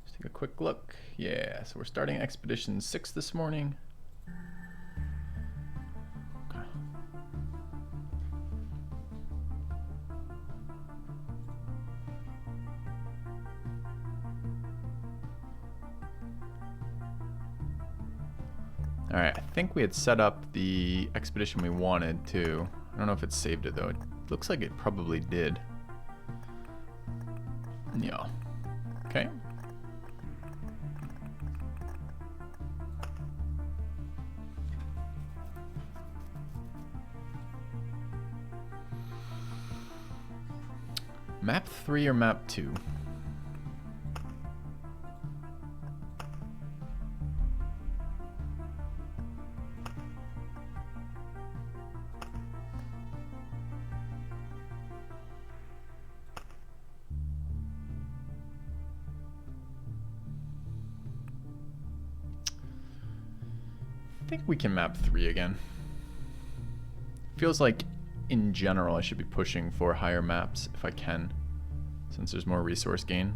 Let's take a quick look. Yeah, so we're starting Expedition 6 this morning. Okay. Alright, I think we had set up the expedition we wanted to. I don't know if it saved it though. It looks like it probably did. Yeah. Okay. Map 3 or map 2? I think we can map 3 again. Feels like in general I should be pushing for higher maps if I can, since there's more resource gain.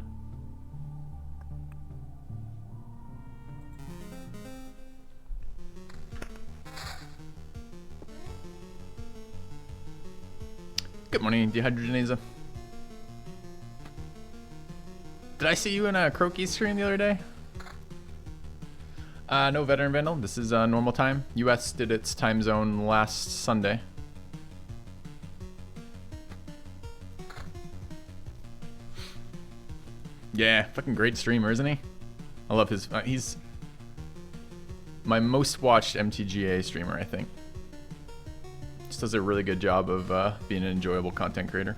Good morning, Dehydrogenasa. Did I see you in a Croaky stream the other day? No Veteran Vandal. This is normal time. US did its time zone last Sunday. Yeah, fucking great streamer, isn't he? I love his... he's my most watched MTGA streamer, I think. Just does a really good job of being an enjoyable content creator.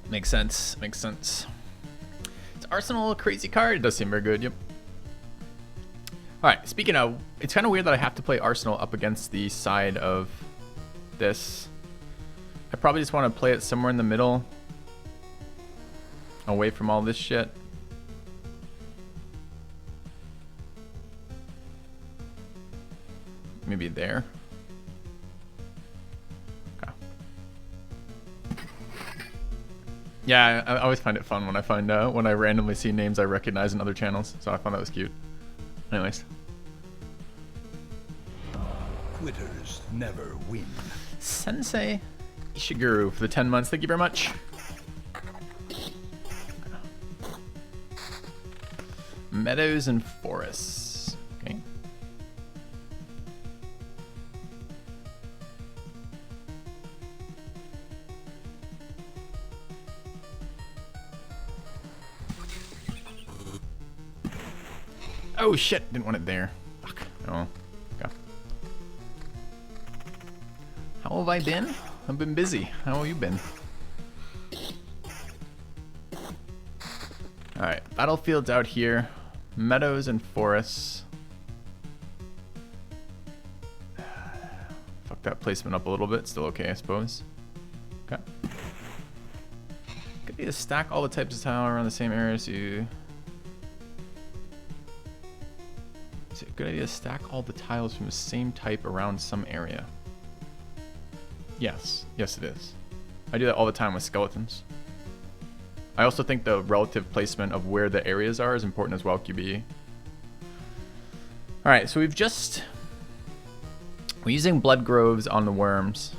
Makes sense. Makes sense. Is Arsenal a crazy card? It does seem very good, yep. Alright, speaking of... It's kind of weird that I have to play Arsenal up against the side of this. I probably just want to play it somewhere in the middle. Away from all this shit. Maybe there. Okay. Yeah, I always find it fun when I find when I randomly see names I recognize in other channels. So I found that was cute. Anyways. Quitters never win. Sensei Ishiguro for the 10 months. Thank you very much. Meadows and forests. Okay. Oh shit, didn't want it there. Fuck. Oh. Okay. How have I been? I've been busy. How have you been? Alright, battlefields out here. Meadows and forests. Fuck that placement up a little bit. Still okay, I suppose. Okay. Could be to stack all the types of tile around the same area so you... Is it a good idea to stack all the tiles from the same type around some area? Yes. Yes, it is. I do that all the time with skeletons. I also think the relative placement of where the areas are is important as well, QBE. Alright, so we're using blood groves on the worms.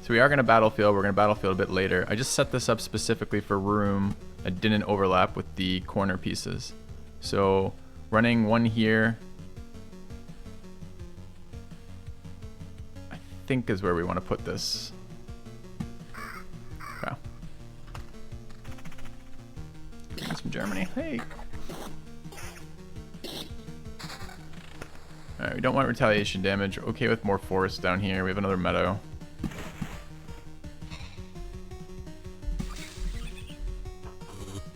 So we are going to battlefield. We're going to battlefield a bit later. I just set this up specifically for room that didn't overlap with the corner pieces. So running one here, I think is where we want to put this. Okay. That's from Germany. Hey. Alright, we don't want retaliation damage. Okay with more forest down here. We have another meadow.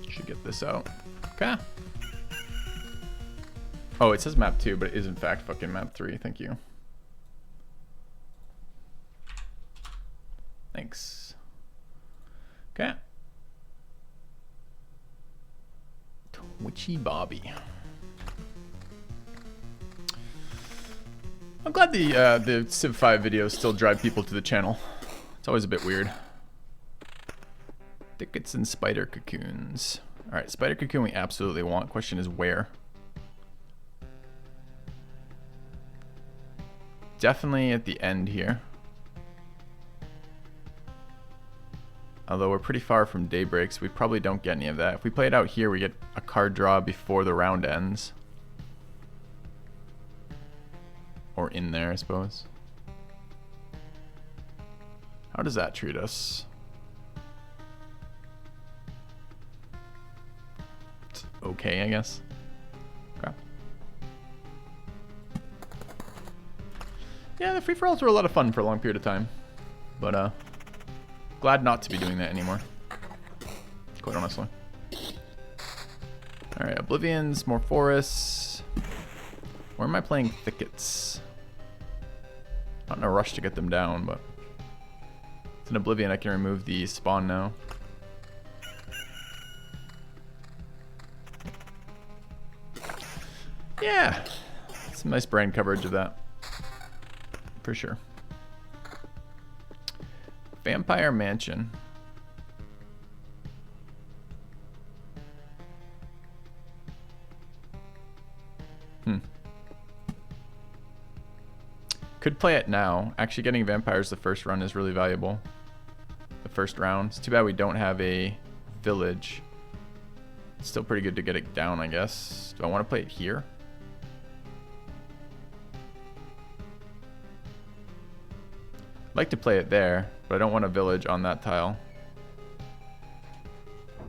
Should get this out. Okay. Oh, it says map 2, but it is in fact fucking map 3. Thank you. Thanks. Okay. Twitchy Bobby. I'm glad the Civ 5 videos still drive people to the channel. It's always a bit weird. Thickets and spider cocoons. Alright, spider cocoon we absolutely want. Question is where? Definitely at the end here. Although we're pretty far from daybreak, so we probably don't get any of that. If we play it out here, we get a card draw before the round ends. Or in there, I suppose. How does that treat us? It's okay, I guess. Okay. Yeah, the free-for-alls were a lot of fun for a long period of time. But, glad not to be doing that anymore. Quite honestly. Alright, Oblivions, more forests. Where am I playing thickets? Not in a rush to get them down, but it's an Oblivion. I can remove the spawn now. Yeah, some nice brand coverage of that, for sure. Vampire Mansion. Could play it now. Actually, getting vampires the first run is really valuable. The first round. It's too bad we don't have a village. It's still pretty good to get it down, I guess. Do I want to play it here? I'd like to play it there, but I don't want a village on that tile.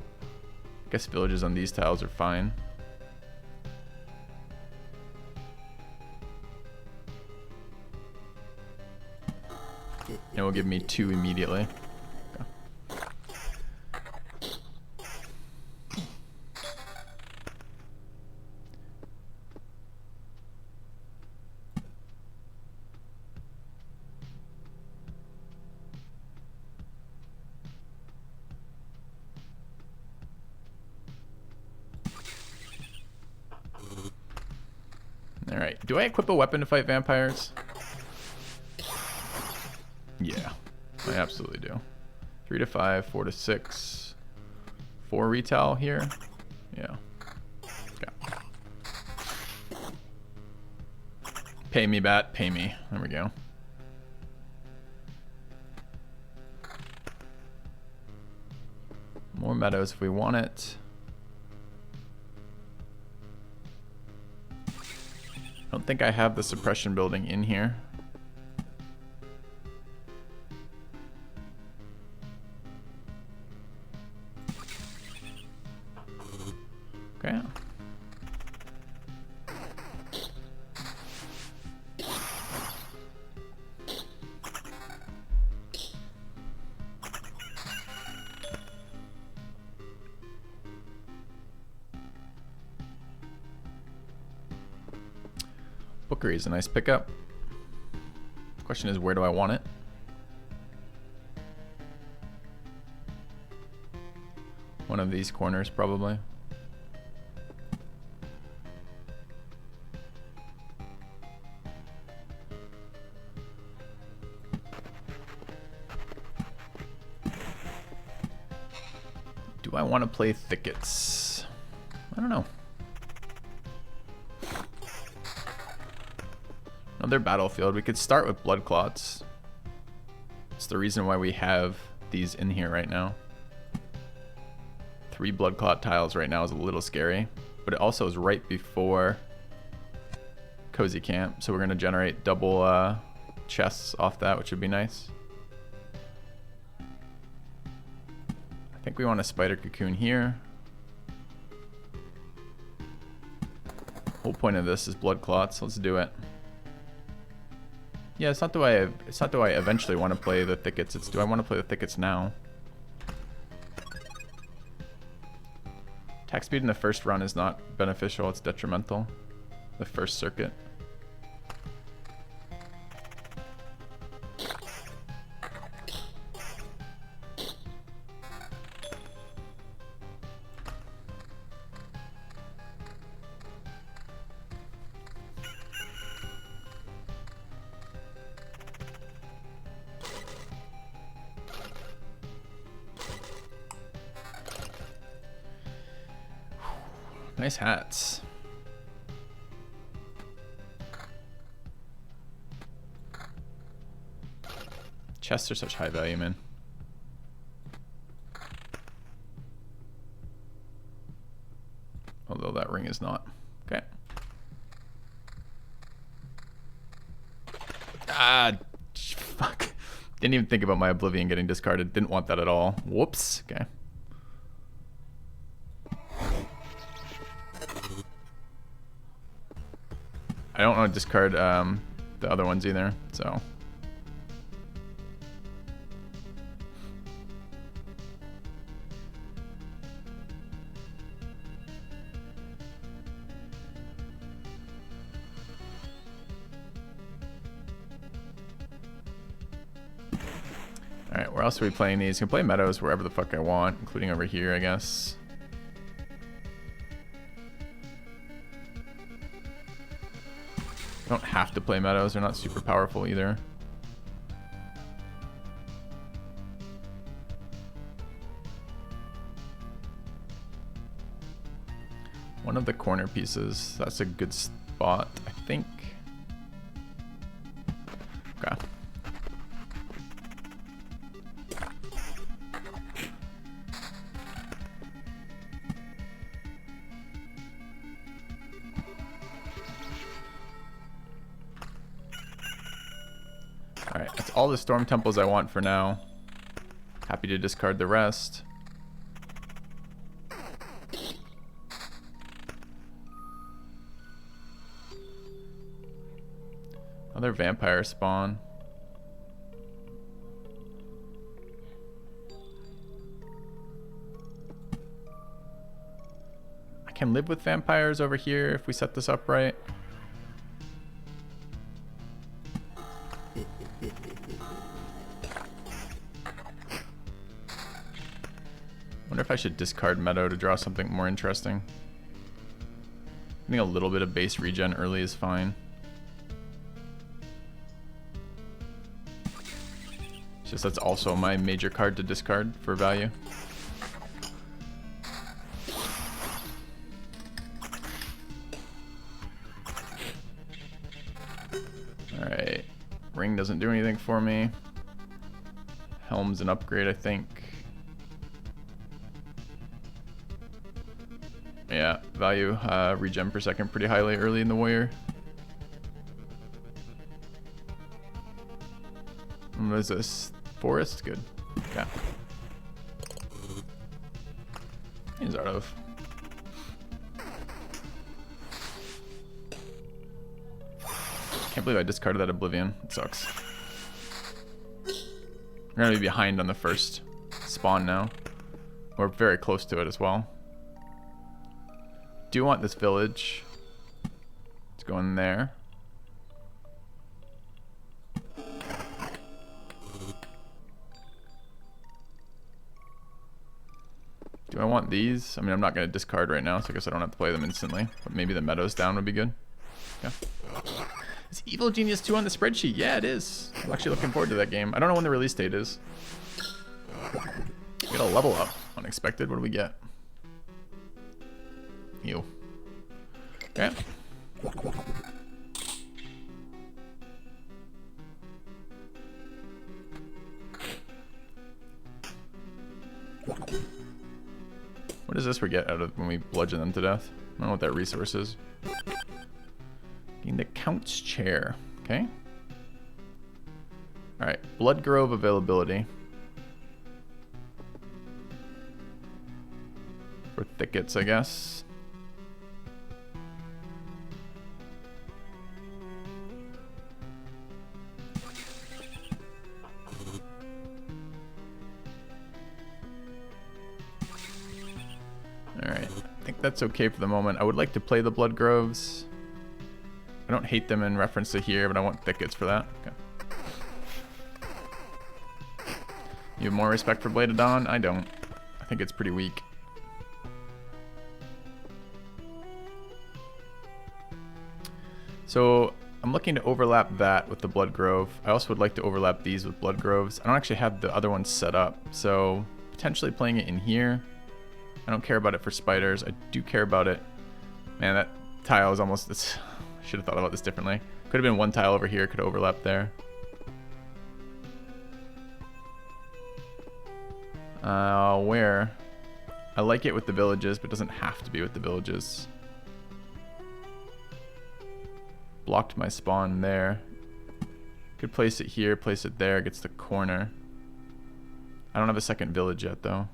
I guess villages on these tiles are fine. It will give me 2 immediately. Okay. All right. Do I equip a weapon to fight vampires? Yeah, I absolutely do. 3 to 5, 4 to 6. 4 retail here. Yeah. Okay. Pay me, bat. Pay me. There we go. More meadows if we want it. I don't think I have the suppression building in here. Okay. Bookery is a nice pickup. Question is, where do I want it? One of these corners, probably. Do I want to play thickets? I don't know. Another battlefield. We could start with blood clots. It's the reason why we have these in here right now. 3 blood clot tiles right now is a little scary, but it also is right before Cozy Camp, so we're going to generate double chests off that, which would be nice. I think we want a spider cocoon here. Whole point of this is blood clots. Let's do it. Yeah, it's not do I eventually want to play the thickets. It's do I want to play the thickets now? Attack speed in the first run is not beneficial. It's detrimental. The first circuit. Nice hats. Chests are such high value, man. Although that ring is not. Okay. Ah, fuck. Didn't even think about my Oblivion getting discarded. Didn't want that at all. Whoops. Okay. I don't want to discard the other ones either, so. Alright, where else are we playing these? I can play Meadows wherever the fuck I want, including over here, I guess. I don't have to play Meadows, they're not super powerful either. One of the corner pieces, that's a good spot, I think. Okay. Alright, that's all the Storm Temples I want for now. Happy to discard the rest. Another vampire spawn. I can live with vampires over here if we set this up right. Wonder if I should discard Meadow to draw something more interesting. I think a little bit of base regen early is fine. It's just that's also my major card to discard for value. Alright. Ring doesn't do anything for me. Helm's an upgrade, I think. Yeah, value regen per second pretty highly early in the warrior. And what is this? Forest? Good. Yeah. He's out of. Can't believe I discarded that Oblivion. It sucks. We're gonna be behind on the first spawn now. We're very close to it as well. Do want this village. Let's go in there. Do I want these? I mean, I'm not going to discard right now, so I guess I don't have to play them instantly. But maybe the Meadows down would be good. Yeah. Is Evil Genius 2 on the spreadsheet? Yeah, it is. I'm actually looking forward to that game. I don't know when the release date is. We got a level up. Unexpected. What do we get? Ew. Okay. What does this we get out of when we bludgeon them to death? I don't know what that resource is. Gain the Count's Chair. Okay. Alright. Blood Grove availability. For thickets, I guess. Alright, I think that's okay for the moment. I would like to play the Blood Groves. I don't hate them in reference to here, but I want thickets for that. Okay. You have more respect for Blade of Dawn? I don't. I think it's pretty weak. So I'm looking to overlap that with the Blood Grove. I also would like to overlap these with Blood Groves. I don't actually have the other ones set up, so potentially playing it in here. I don't care about it for spiders. I do care about it Man, that tile is almost... Should have thought about this differently. Could have been one tile over here. Could have overlapped there. Where? I like it with the villages, but it doesn't have to be with the villages. Blocked my spawn there. Could place it here, place it there, gets the corner. I don't have a second village yet, though.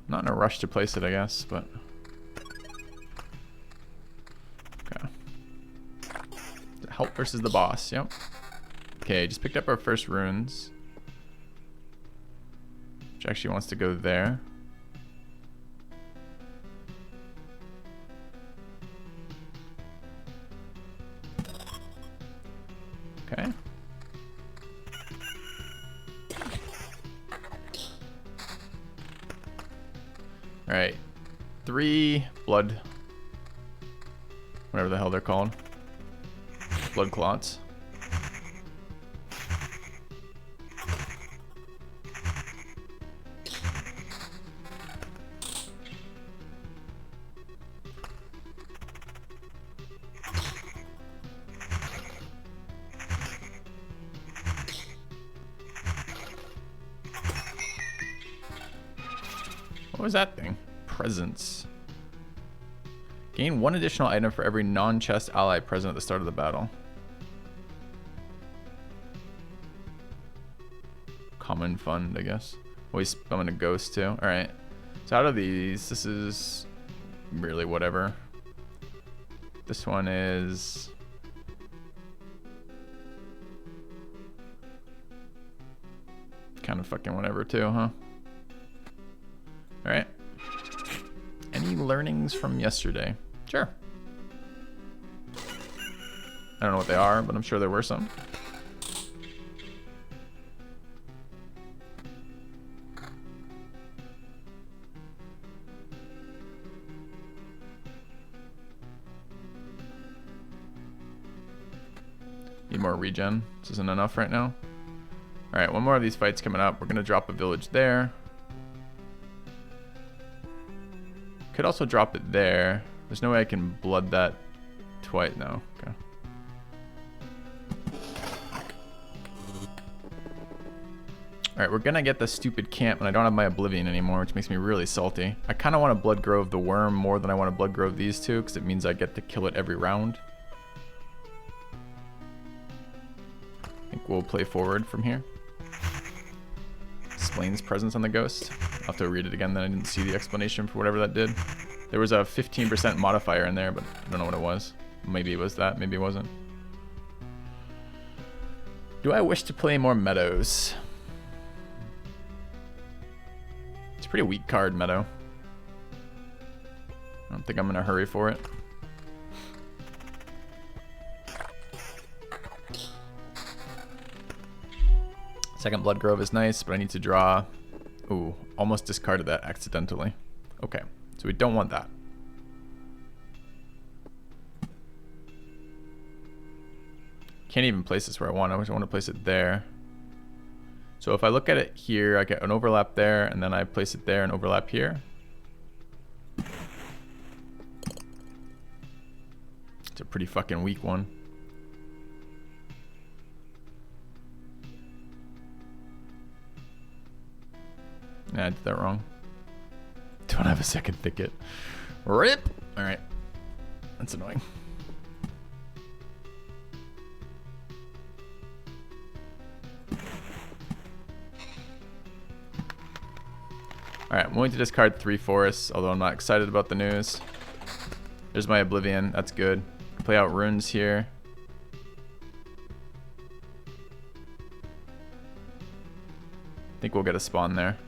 Not in a rush to place it, I guess, but... Okay. Help versus the boss, yep. Okay, just picked up our first runes. Which actually wants to go there. Okay. Alright. 3 blood. Whatever the hell they're called. Blood clots. What was that thing? Presence. Gain 1 additional item for every non-chest ally present at the start of the battle. Common fund, I guess. Always summon a ghost too. Alright. So out of these, this is really whatever. This one is... kind of fucking whatever too, huh? Alright. Any learnings from yesterday? Sure. I don't know what they are, but I'm sure there were some. Need more regen. This isn't enough right now. Alright, one more of these fights coming up. We're going to drop a village there. Could also drop it there. There's no way I can blood that twice. No. Okay. Alright, we're gonna get the stupid camp, and I don't have my Oblivion anymore, which makes me really salty. I kind of want to Blood Grove the worm more than I want to Blood Grove these two, because it means I get to kill it every round. I think we'll play forward from here. Explains presence on the ghost. I'll have to read it again, then I didn't see the explanation for whatever that did. There was a 15% modifier in there, but I don't know what it was. Maybe it was that, maybe it wasn't. Do I wish to play more Meadows? It's a pretty weak card, Meadow. I don't think I'm in a hurry for it. Second Blood Grove is nice, but I need to draw... Ooh, almost discarded that accidentally. Okay, so we don't want that. Can't even place this where I want. I want to place it there. So if I look at it here, I get an overlap there, and then I place it there and overlap here. It's a pretty fucking weak one. Yeah, I did that wrong. Don't have a second thicket. RIP! Alright. That's annoying. Alright, I'm going to discard 3 forests, although I'm not excited about the news. There's my Oblivion. That's good. Play out runes here. I think we'll get a spawn there.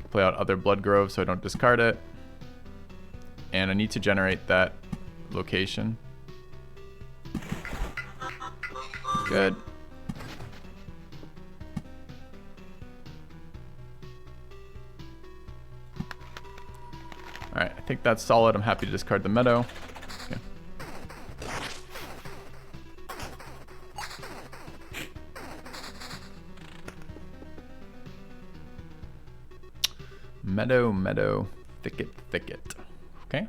Play out other Blood Grove so I don't discard it. And I need to generate that location. Good. Alright, I think that's solid. I'm happy to discard the Meadow. Okay. Meadow, meadow, thicket, thicket. Okay.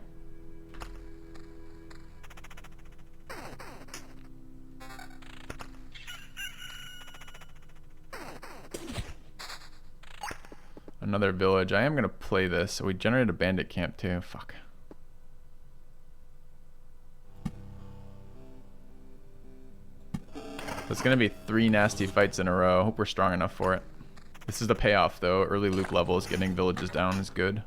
Another village. I am going to play this. So we generated a bandit camp too. Fuck. It's going to be 3 nasty fights in a row. Hope we're strong enough for it. This is the payoff though. Early loot levels, getting villages down is good.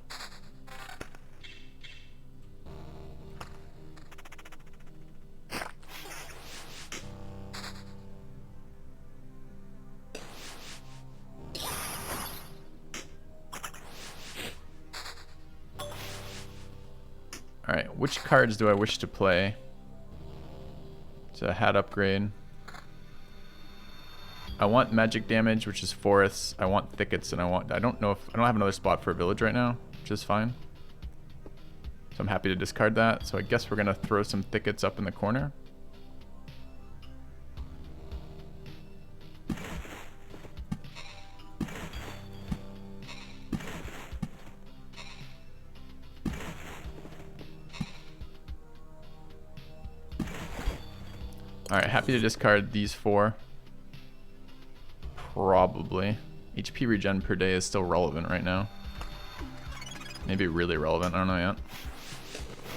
Alright, which cards do I wish to play? It's a hat upgrade. I want magic damage, which is forests. I want thickets, and I don't know if I don't have another spot for a village right now, which is fine. So I'm happy to discard that. So I guess we're gonna throw some thickets up in the corner. Alright, happy to discard these 4. Probably. HP regen per day is still relevant right now. Maybe really relevant, I don't know yet.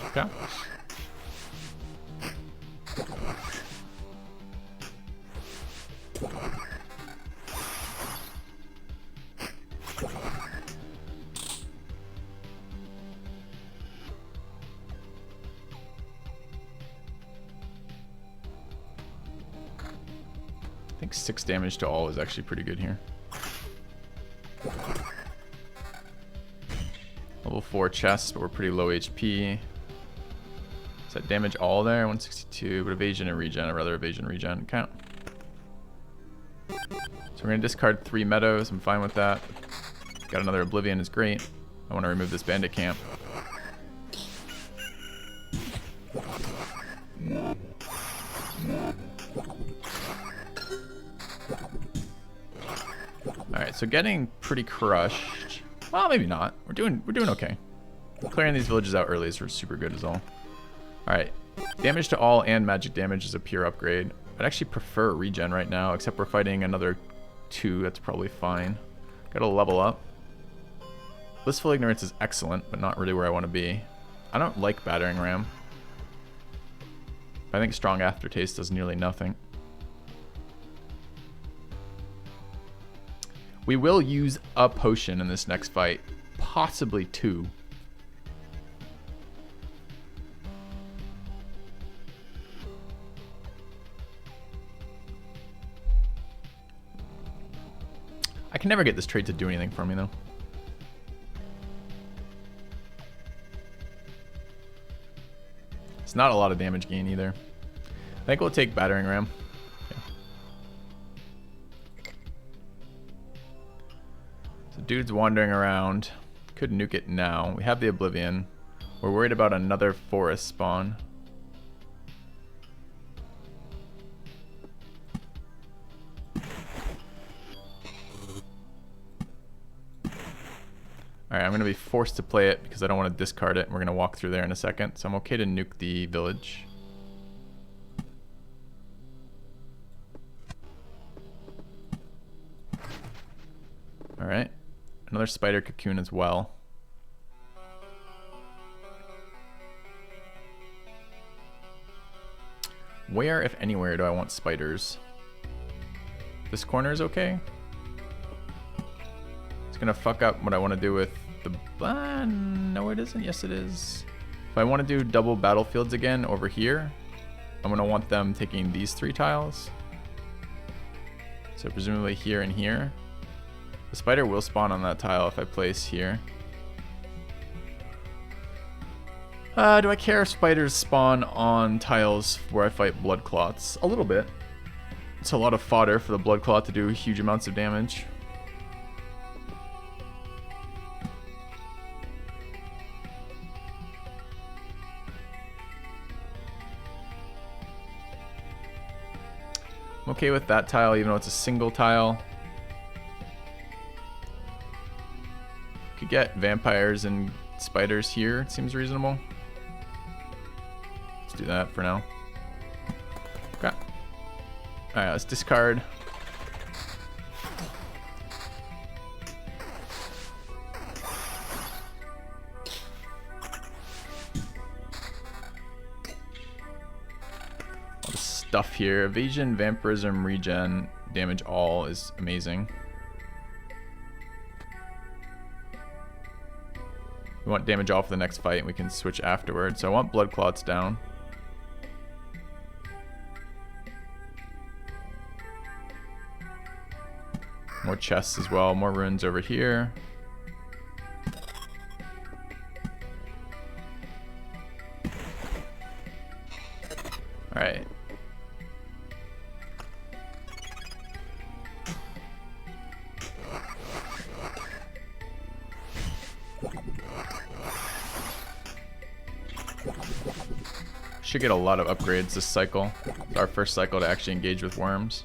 Okay. I think 6 damage to all is actually pretty good here. Level 4 chest, but we're pretty low HP. Is that damage all there? 162, but evasion and regen. I'd rather evasion and regen count. So we're going to discard 3 meadows. I'm fine with that. Got another oblivion is great. I want to remove this bandit camp. Alright, so getting pretty crushed. Well, maybe not. We're doing okay. Clearing these villages out early is super good as all. Alright. Damage to all and magic damage is a pure upgrade. I'd actually prefer regen right now, except we're fighting another 2. That's probably fine. Gotta level up. Blissful Ignorance is excellent, but not really where I want to be. I don't like Battering Ram. I think Strong Aftertaste does nearly nothing. We will use a potion in this next fight. Possibly 2. I can never get this trait to do anything for me though. It's not a lot of damage gain either. I think we'll take Battering Ram. Dude's wandering around. Could nuke it now. We have the Oblivion. We're worried about another forest spawn. Alright, I'm going to be forced to play it because I don't want to discard it. We're going to walk through there in a second. So I'm okay to nuke the village. Alright. Another spider cocoon as well. Where, if anywhere, do I want spiders? This corner is okay. It's gonna fuck up what I want to do with the... no it isn't. Yes it is. If I want to do double battlefields again over here, I'm gonna want them taking these 3 tiles. So presumably here and here. The spider will spawn on that tile if I place here. Do I care if spiders spawn on tiles where I fight blood clots? A little bit. It's a lot of fodder for the blood clot to do huge amounts of damage. I'm okay with that tile even though it's a single tile. could get vampires and spiders here. It seems reasonable. Let's do that for now. Okay. Alright, let's discard. All this stuff here. Evasion, vampirism, regen, damage all is amazing. We want damage all for the next fight and we can switch afterwards. So I want blood clots down. More chests as well, more runes over here. Alright. Should get a lot of upgrades this cycle. It's our first cycle to actually engage with worms.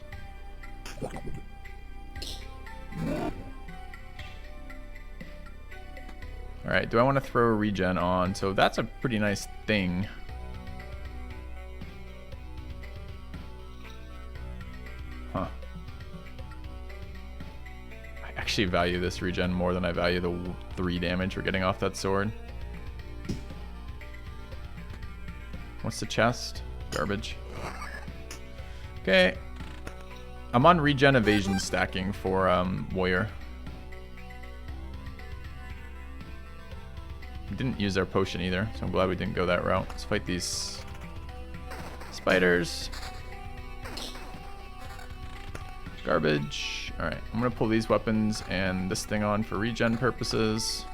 Alright, do I want to throw a regen on? So that's a pretty nice thing. Huh. I actually value this regen more than I value the 3 damage we're getting off that sword. What's the chest? Garbage. Okay. I'm on regen evasion stacking for warrior. We didn't use our potion either, so I'm glad we didn't go that route. Let's fight these spiders. Garbage. Alright, I'm gonna pull these weapons and this thing on for regen purposes.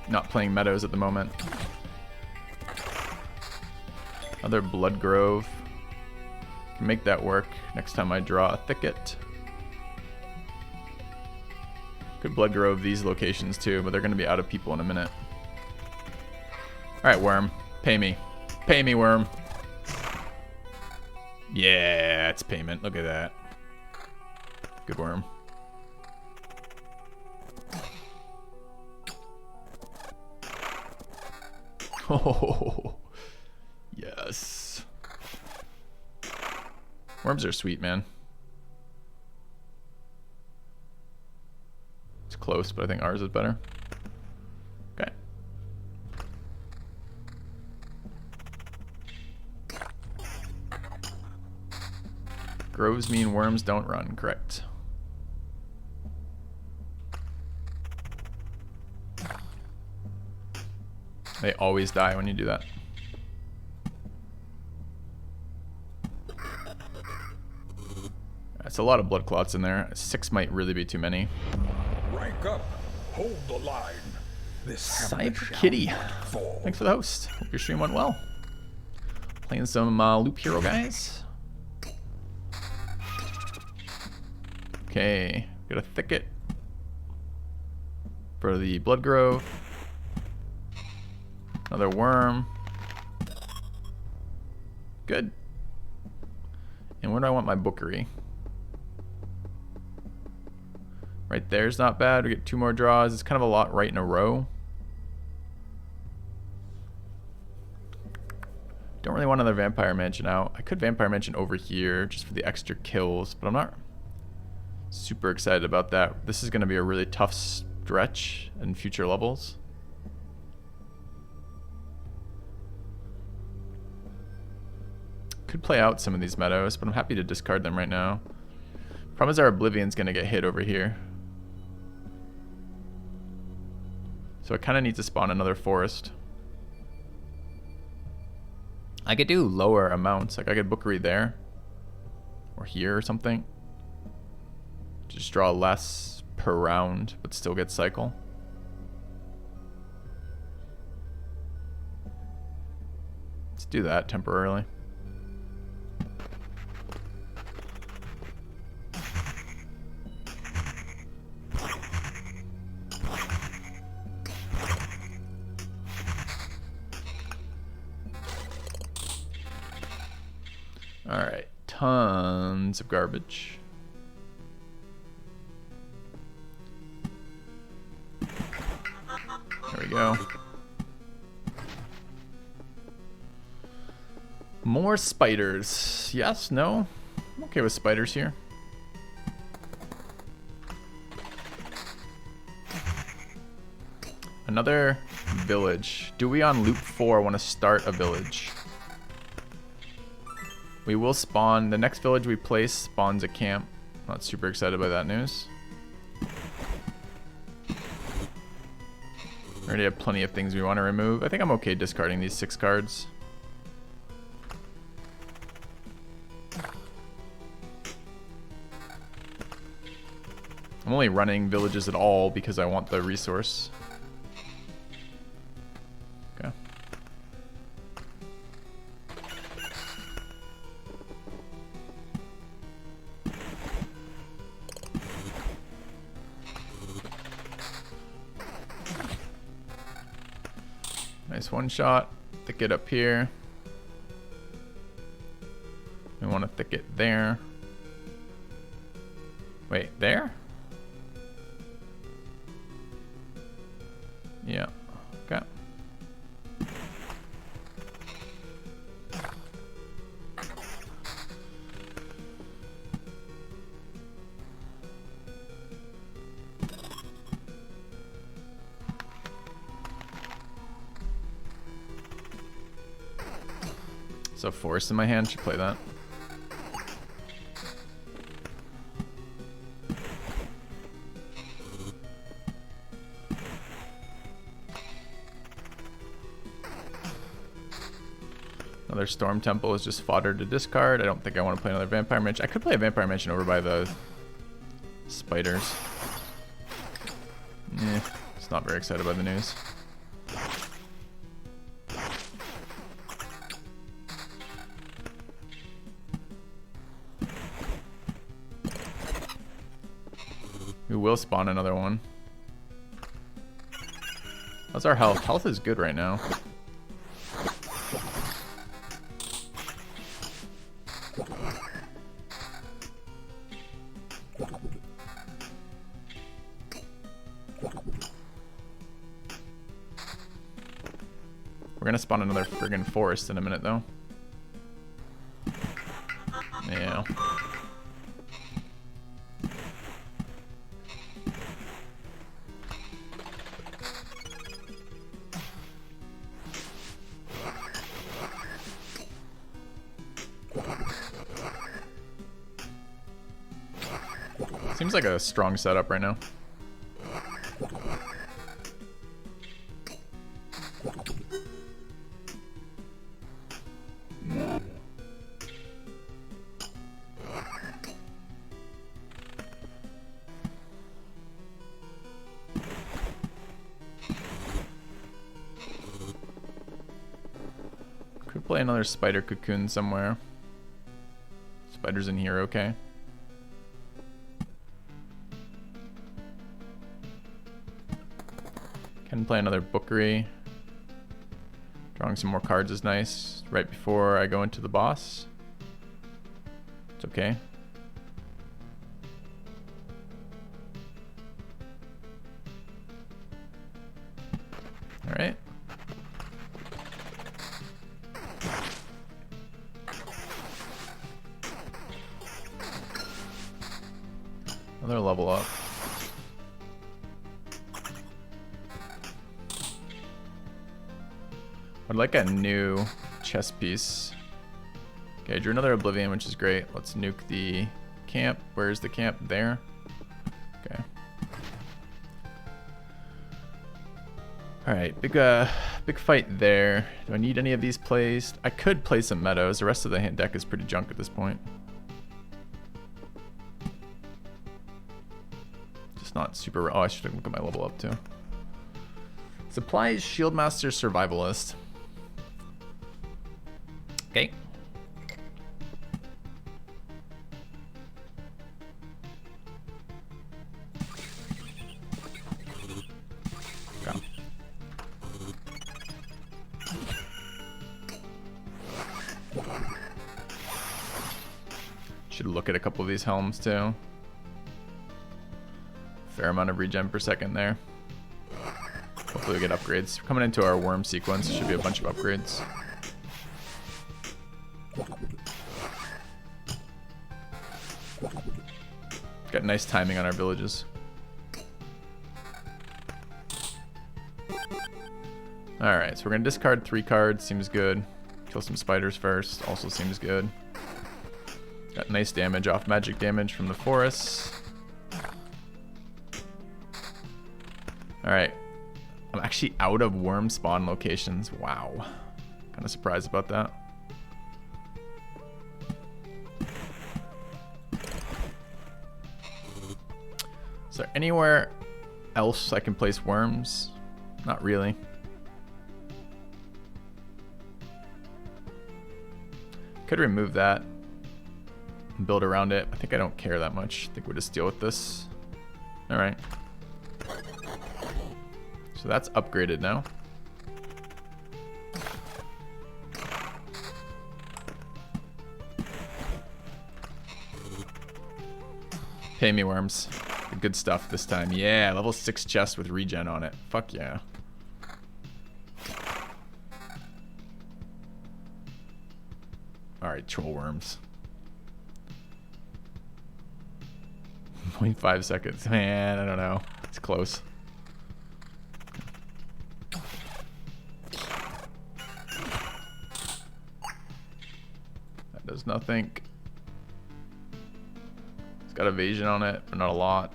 Not playing meadows at the moment. Another blood grove. Can make that work next time I draw a thicket. Could blood grove these locations too, but they're going to be out of people in a minute. Alright, worm. Pay me. Pay me, worm. Yeah, it's payment. Look at that. Good worm. Oh, yes. Worms are sweet, man. It's close, but I think ours is better. Okay. Groves mean worms don't run, correct. They always die when you do that. That's a lot of blood clots in there. 6 might really be too many. Rank up. Hold the line. This Cyber Kitty. Thanks for the host. Hope your stream went well. Playing some Loop Hero, guys. Okay. Got a thicket for the blood grove. Another worm. Good. And where do I want my bookery? Right there's not bad. We get 2 more draws. It's kind of a lot right in a row. Don't really want another vampire mansion out. I could vampire mansion over here just for the extra kills, but I'm not super excited about that. This is going to be a really tough stretch in future levels. Could play out some of these meadows, but I'm happy to discard them right now. Problem is our Oblivion's going to get hit over here. So I kind of need to spawn another forest. I could do lower amounts. Like I could bookery there. Or here or something. Just draw less per round, but still get cycle. Let's do that temporarily. Alright, tons of garbage. go. More spiders. Yes, no? I'm okay with spiders here. Another village. Do we on loop 4 want to start a village? We will spawn. The next village we place spawns a camp. Not super excited by that news. We already have plenty of things we want to remove. I think I'm okay discarding these 6 cards. I'm only running villages at all because I want the resource. Okay. Nice one shot. Thicket up here. We want a thicket there. Wait, there? Yeah. Okay. So forest in my hand, should play that. Another Storm Temple is just fodder to discard. I don't think I want to play another Vampire Mansion. I could play a Vampire Mansion over by the spiders. Just not very excited by the news. We will spawn another one. How's our health? Health is good right now. We're gonna spawn another friggin' forest in a minute, though. Yeah. Seems like a strong setup right now. Could play another spider cocoon somewhere. Spiders in here, okay. Can play another bookery. Drawing some more cards is nice right before I go into the boss. It's okay. All right. Another level up. I'd like a new chess piece. Okay, I drew another Oblivion, which is great. Let's nuke the camp. Where's the camp? There. Okay. All right, big fight there. Do I need any of these placed? I could play some meadows. The rest of the hand deck is pretty junk at this point. Just not super. Oh, I should look at my level up too. Supplies, Shieldmaster, Survivalist. Okay. Go. Should look at a couple of these helms too. Fair amount of regen per second there. Hopefully we get upgrades. Coming into our worm sequence, should be a bunch of upgrades. Got nice timing on our villages. Alright, so we're gonna discard 3 cards, seems good. Kill some spiders first, also seems good. Got nice damage off magic damage from the forests. Alright. I'm actually out of worm spawn locations. Wow. Kind of surprised about that. Is there anywhere else I can place worms? Not really. Could remove that and build around it. I think I don't care that much. I think we'll just deal with this. Alright. So that's upgraded now. Pay me, worms. The good stuff this time. Yeah, level 6 chest with regen on it. Fuck yeah. Alright, troll worms. 0.5 seconds. Man, I don't know. It's close. That does nothing. It's got evasion on it, but not a lot.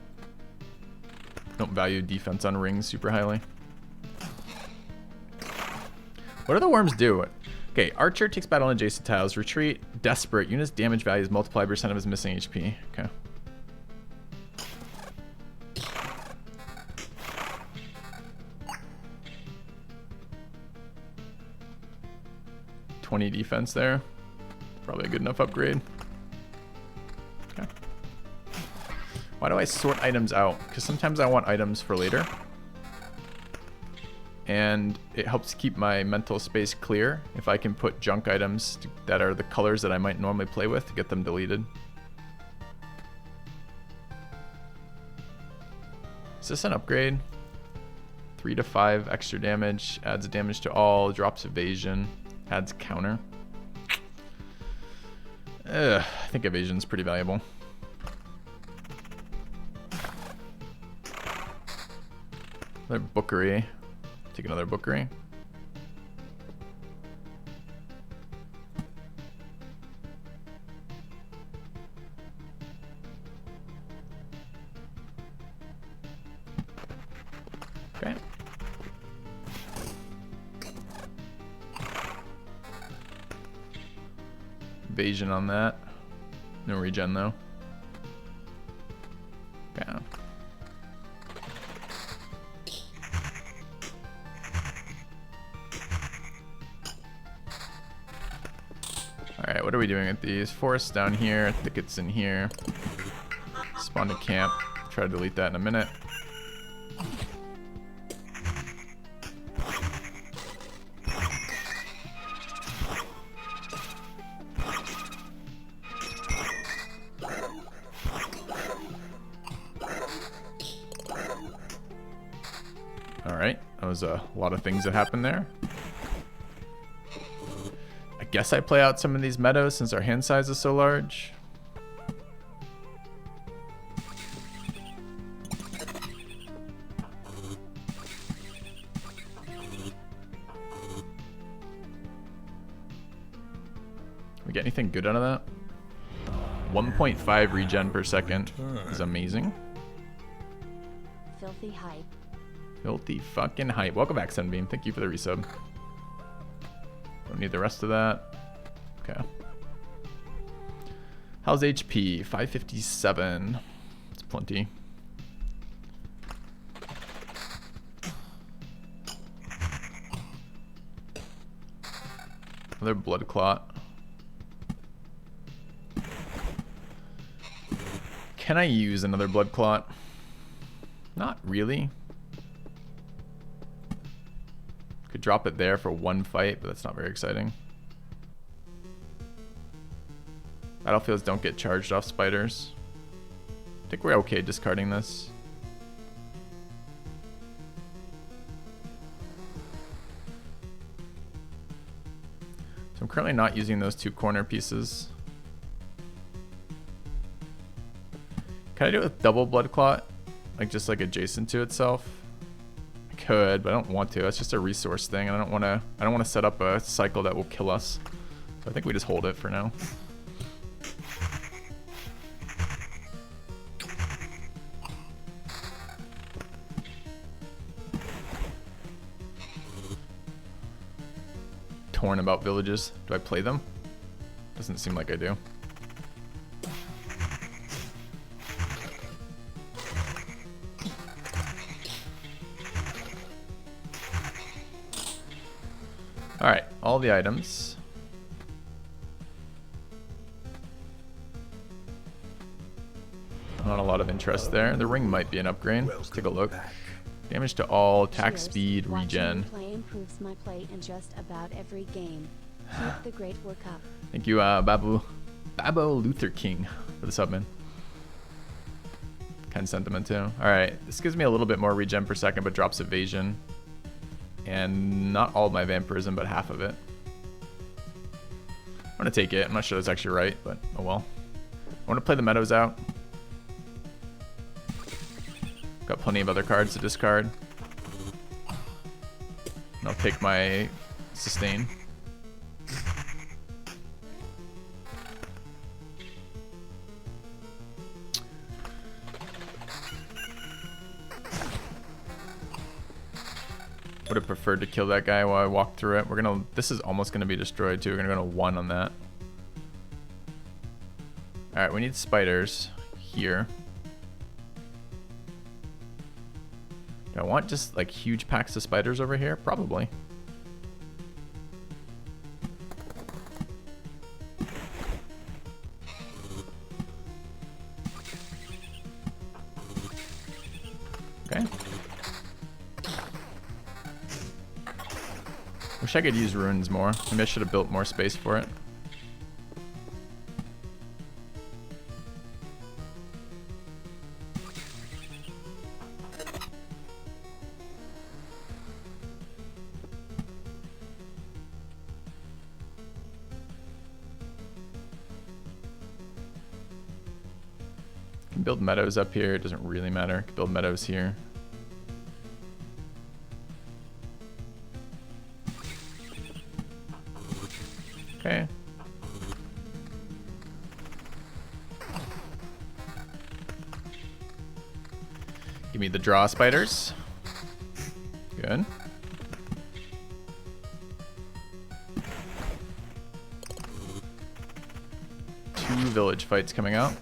Don't value defense on rings super highly. What do the worms do? Okay, Archer takes battle on adjacent tiles. Retreat, Desperate. Unit's damage value is multiplied % of his missing HP. Okay. .20 defense there. Probably a good enough upgrade. Okay. Why do I sort items out? Because sometimes I want items for later. And it helps keep my mental space clear if I can put junk items that are the colors that I might normally play with to get them deleted. Is this an upgrade? 3 to 5 extra damage, adds damage to all, drops evasion, adds counter. I think evasion's pretty valuable. Another bookery. Take another bookery. Okay. Evasion on that. No regen though. Okay. Alright, what are we doing with these? Forests down here, thickets in here. Spawn to camp. Try to delete that in a minute. Alright, that was a lot of things that happened there. I guess I play out some of these meadows since our hand size is so large. We get anything good out of that? 1.5 regen per second is amazing. Filthy hype. Filthy fucking hype. Welcome back, Sunbeam. Thank you for the resub. Don't need the rest of that. Okay. How's HP? 557. It's plenty. Another blood clot. Can I use another blood clot? Not really. Could drop it there for one fight, but that's not very exciting. Battlefields don't get charged off spiders. I think we're okay discarding this. So I'm currently not using those 2 corner pieces. Can I do it with double blood clot? Like just like adjacent to itself? I could, but I don't want to. That's just a resource thing, and I don't want to set up a cycle that will kill us. So I think we just hold it for now. Torn about villages. Do I play them? Doesn't seem like I do. Alright, all the items. Not a lot of interest there. The ring might be an upgrade. Let's take a look. Damage to all, attack Cheers. speed, regen. Watching you play improves my play in just about every game. Keep the great work up. Thank you, Babo Luther King for the sub, man. Kind of sentiment too. Alright, this gives me a little bit more regen per second, but drops evasion. And not all of my vampirism, but half of it. I'm gonna take it. I'm not sure that's actually right, but oh well. I want to play the meadows out. Got plenty of other cards to discard. And I'll take my sustain. Would have preferred to kill that guy while I walked through it. We're gonna. This is almost gonna be destroyed too. We're gonna go to 1 on that. All right, we need spiders here. Do I want just like huge packs of spiders over here? Probably. Okay. Wish I could use runes more. Maybe I should have built more space for it. Can build meadows up here. It doesn't really matter. Can build meadows here. Okay. Give me the draw spiders. Good. Two village fights coming out.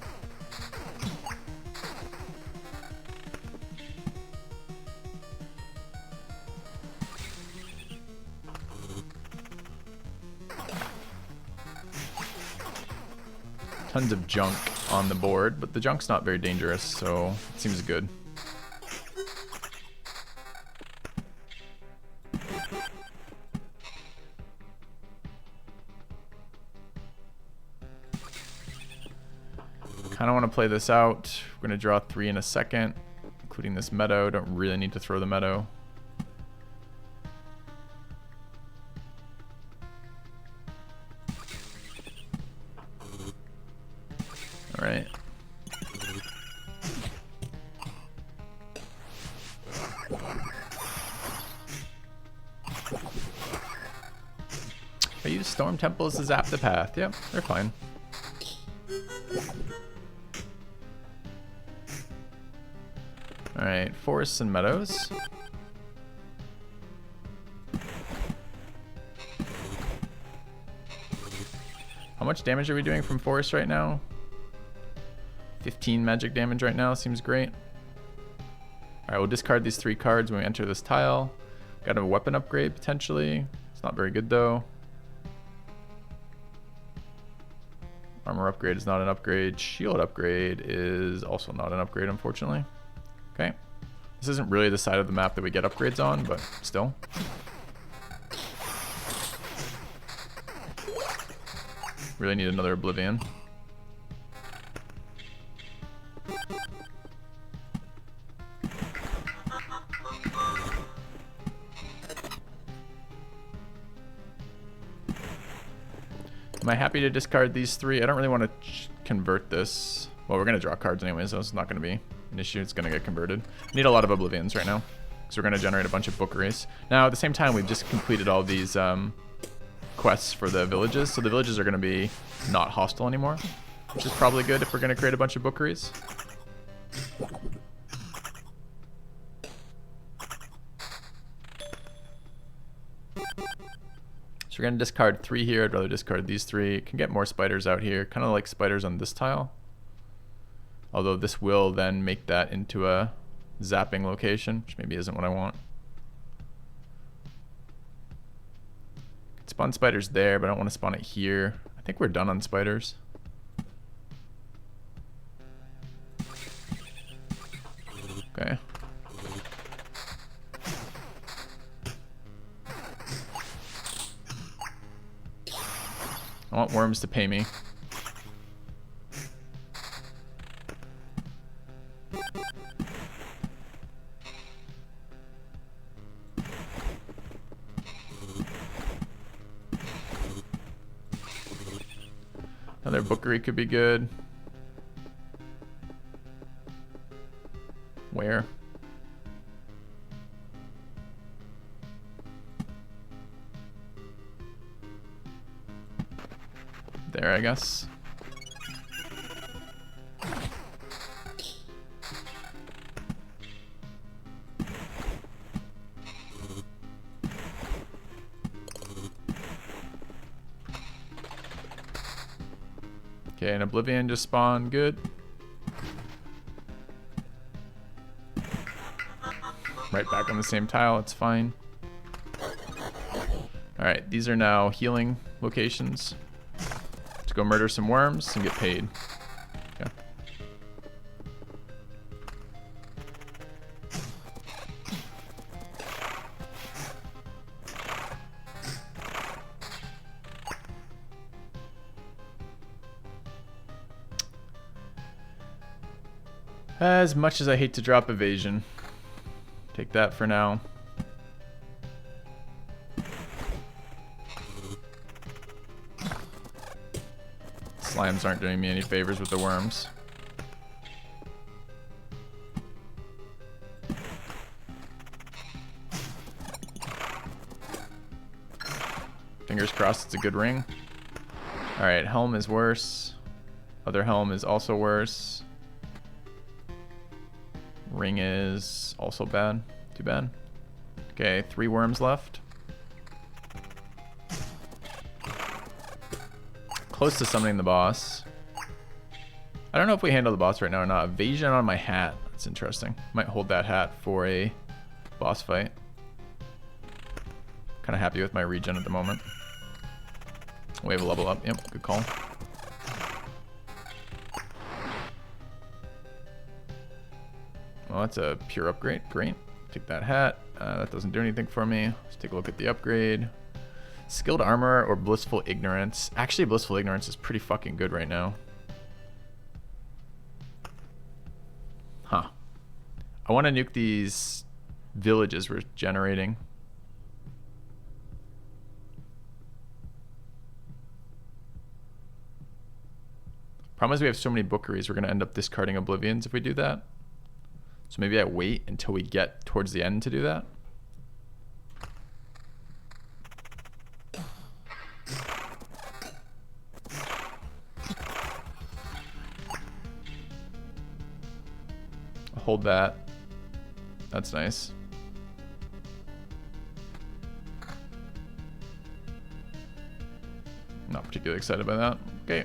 Tons of junk on the board, but the junk's not very dangerous, so it seems good. Kind of want to play this out. We're going to draw 3 in a second, including this meadow. Don't really need to throw the meadow. All right. I use Storm Temples to zap the path. Yep, they're fine. Alright, forests and meadows. How much damage are we doing from forest right now? 15 magic damage right now, seems great. Alright, we'll discard these 3 cards when we enter this tile. Got a weapon upgrade potentially. It's not very good though. Armor upgrade is not an upgrade. Shield upgrade is also not an upgrade, unfortunately. Okay. This isn't really the side of the map that we get upgrades on, but still. Really need another Oblivion. Am I happy to discard these 3? I don't really want to convert this. Well, we're going to draw cards anyway, so it's not going to be an issue. It's going to get converted. I need a lot of Oblivions right now, because we're going to generate a bunch of bookeries. Now, at the same time, we've just completed all these quests for the villages, so the villages are going to be not hostile anymore, which is probably good if we're going to create a bunch of bookeries. So we're going to discard 3 here. I'd rather discard these 3. Can get more spiders out here. Kind of like spiders on this tile. Although this will then make that into a zapping location, which maybe isn't what I want. Could spawn spiders there, but I don't want to spawn it here. I think we're done on spiders. Okay. I want worms to pay me. Another bookery could be good. Where? There, I guess. Okay, an Oblivion just spawned. Good. Right back on the same tile. It's fine. Alright, these are now healing locations. To go murder some worms and get paid. Okay. As much as I hate to drop evasion, take that for now. Slimes aren't doing me any favors with the worms. Fingers crossed it's a good ring. Alright, helm is worse. Other helm is also worse. Ring is also bad. Too bad. Okay, 3 worms left. Close to summoning the boss. I don't know if we handle the boss right now or not. Evasion on my hat. That's interesting. Might hold that hat for a boss fight. Kind of happy with my regen at the moment. We have a level up. Yep, good call. Well, that's a pure upgrade. Great. Take that hat. That doesn't do anything for me. Let's take a look at the upgrade. Skilled Armor or Blissful Ignorance. Actually, Blissful Ignorance is pretty fucking good right now. Huh. I want to nuke these villages we're generating. Problem is we have so many bookeries, we're going to end up discarding Oblivions if we do that. So maybe I wait until we get towards the end to do that. Hold that. That's nice. Not particularly excited by that. Okay.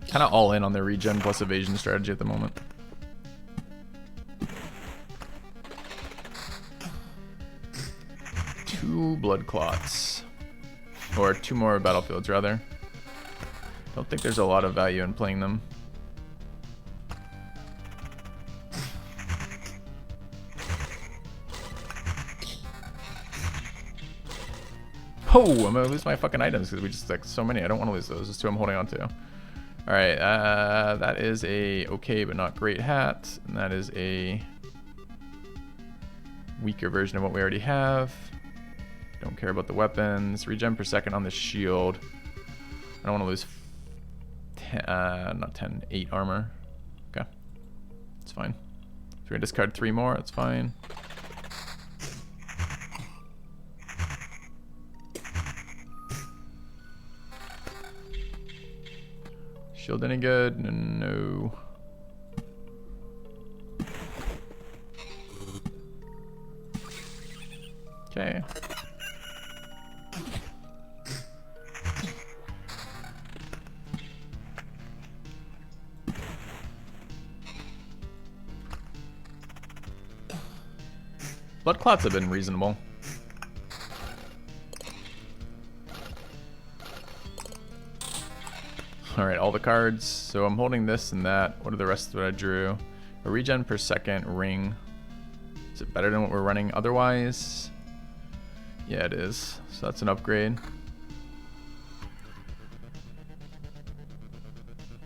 Kind of all in on their regen plus evasion strategy at the moment. Two blood clots. Or 2 more battlefields, rather. Don't think there's a lot of value in playing them. Oh, I'm gonna lose my fucking items because we just like so many. I don't want to lose those. There's 2 I'm holding on to. All right, that is a okay but not great hat, and that is a weaker version of what we already have. Don't care about the weapons. Regen per second on the shield. I don't want to lose 8 armor. Okay. It's fine. So we're gonna discard 3 more, that's fine. Shield any good? No. Okay. Blood clots have been reasonable. Alright, all the cards. So I'm holding this and that. What are the rest that I drew? A regen per second ring. Is it better than what we're running otherwise? Yeah, it is. So that's an upgrade.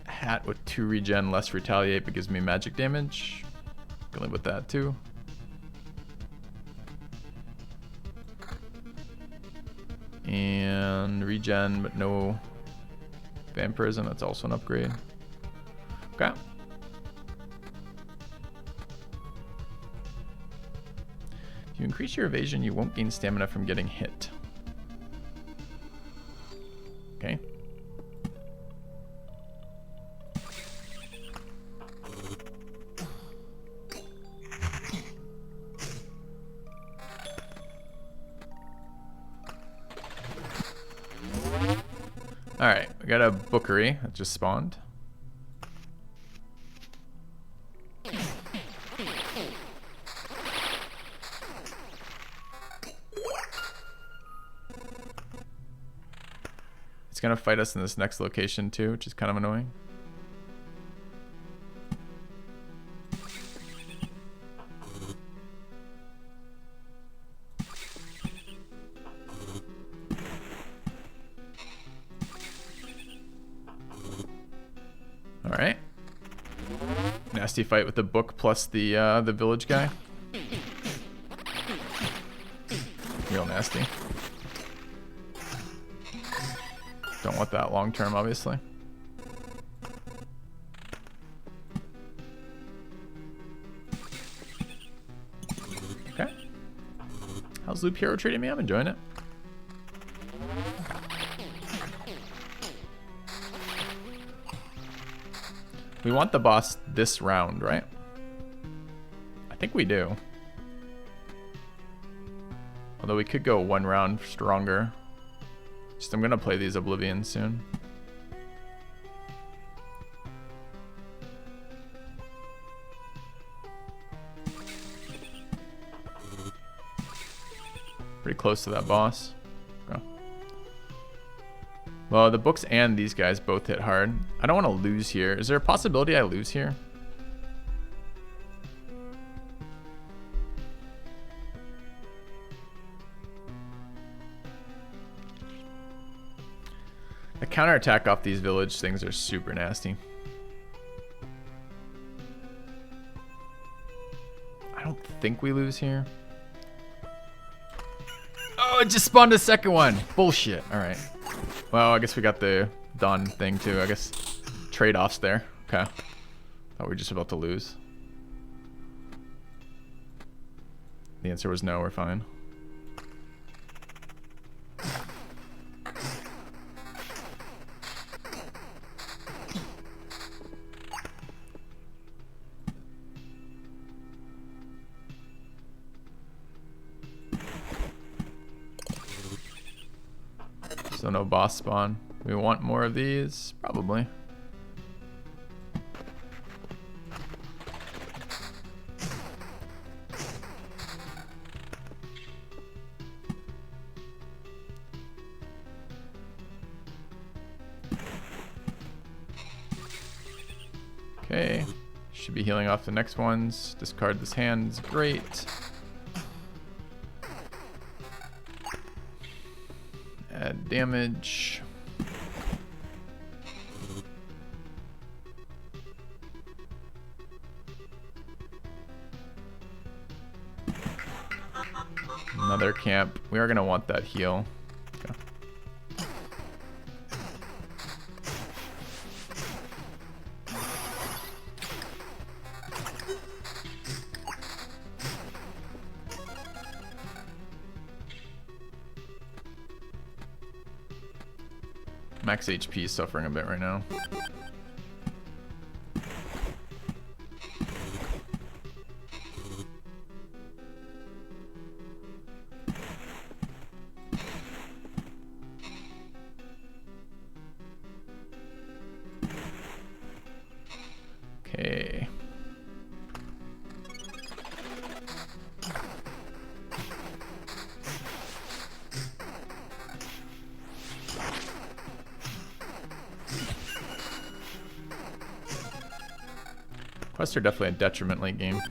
Hat with 2 regen, less retaliate, but gives me magic damage. Can live with that too. And regen, but no vampirism. That's also an upgrade. Okay. If you increase your evasion, you won't gain stamina from getting hit. Okay. Alright, we got a bookery that just spawned. It's gonna fight us in this next location too, which is kind of annoying. Alright. Nasty fight with the book plus the village guy. Real nasty. Don't want that long term, obviously. Okay. How's Loop Hero treating me? I'm enjoying it. We want the boss this round, right? I think we do. Although we could go 1 round stronger. Just I'm gonna play these Oblivions soon. Pretty close to that boss. Okay. Well, the books and these guys both hit hard. I don't want to lose here. Is there a possibility I lose here? The counterattack off these village things are super nasty. I don't think we lose here. Oh, it just spawned a second one. Bullshit. All right. Well, I guess we got the Dawn thing too. I guess trade-offs there. Okay. Thought we were just about to lose. The answer was no, we're fine. So no boss spawn. We want more of these? Probably. Okay. Should be healing off the next ones. Discard this hand is great. Add damage. Another camp. We are going to want that heal. Okay. Max HP is suffering a bit right now. Okay. Quests are definitely a detriment late game.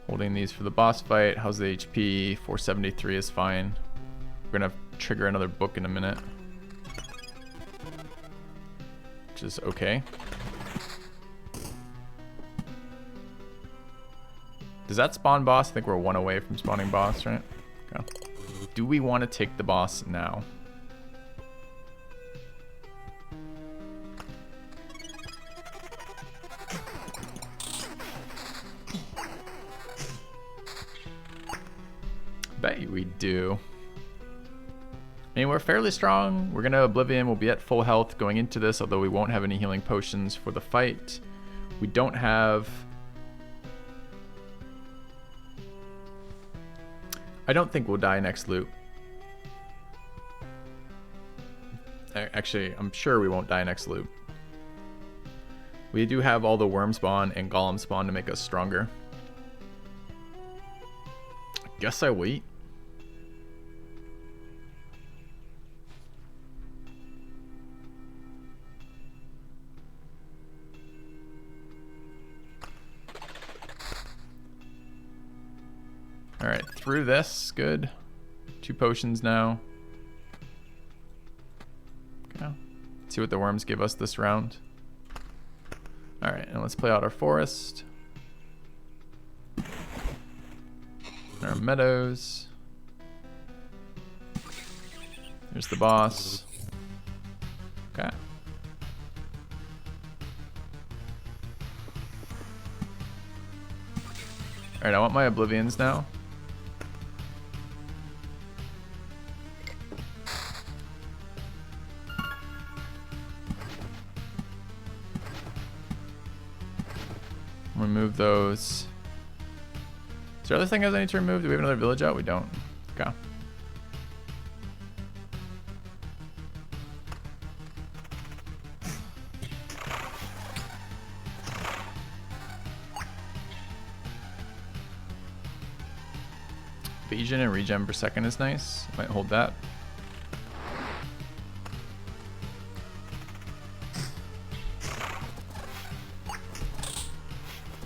Holding these for the boss fight. How's the HP? 473 is fine. We're gonna trigger another book in a minute. Which is okay. Does that spawn boss? I think we're 1 away from spawning boss, right? Okay. Do we want to take the boss now? Bet we do. I mean, we're fairly strong. We're gonna Oblivion. We'll be at full health going into this, although we won't have any healing potions for the fight. We don't have... I don't think we'll die next loop. Actually, I'm sure we won't die next loop. We do have all the worm spawn and golem spawn to make us stronger. I guess I wait. Alright, through this, good. 2 potions now. Okay. Let's see what the worms give us this round. Alright, and let's play out our forest. Our meadows. There's the boss. Okay. Alright, I want my oblivions now. Remove those. Is there other things I need to remove? Do we have another village out? We don't. Okay. Evasion and regen per second is nice. Might hold that.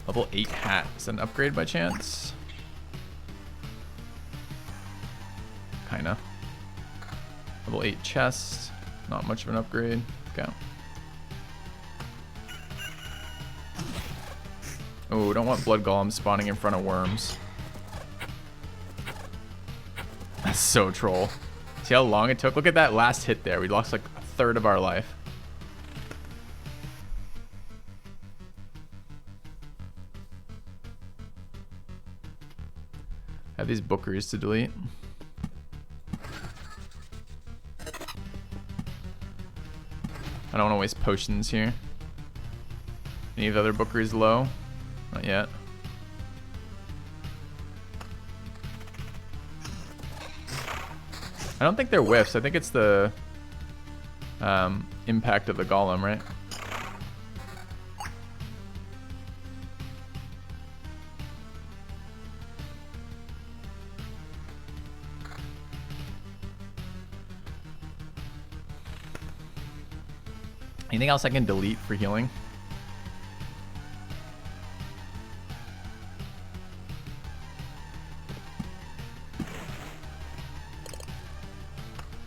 Level 8 hat. Is that an upgrade by chance? Kinda. Level 8 chest. Not much of an upgrade. Okay. Oh, don't want blood golems spawning in front of worms. That's so troll. See how long it took? Look at that last hit there. We lost like a third of our life. I have these bookeries to delete. I don't want to waste potions here. Any of the other bookeries low? Not yet. I don't think they're whiffs. I think it's the impact of the golem, right? Anything else I can delete for healing?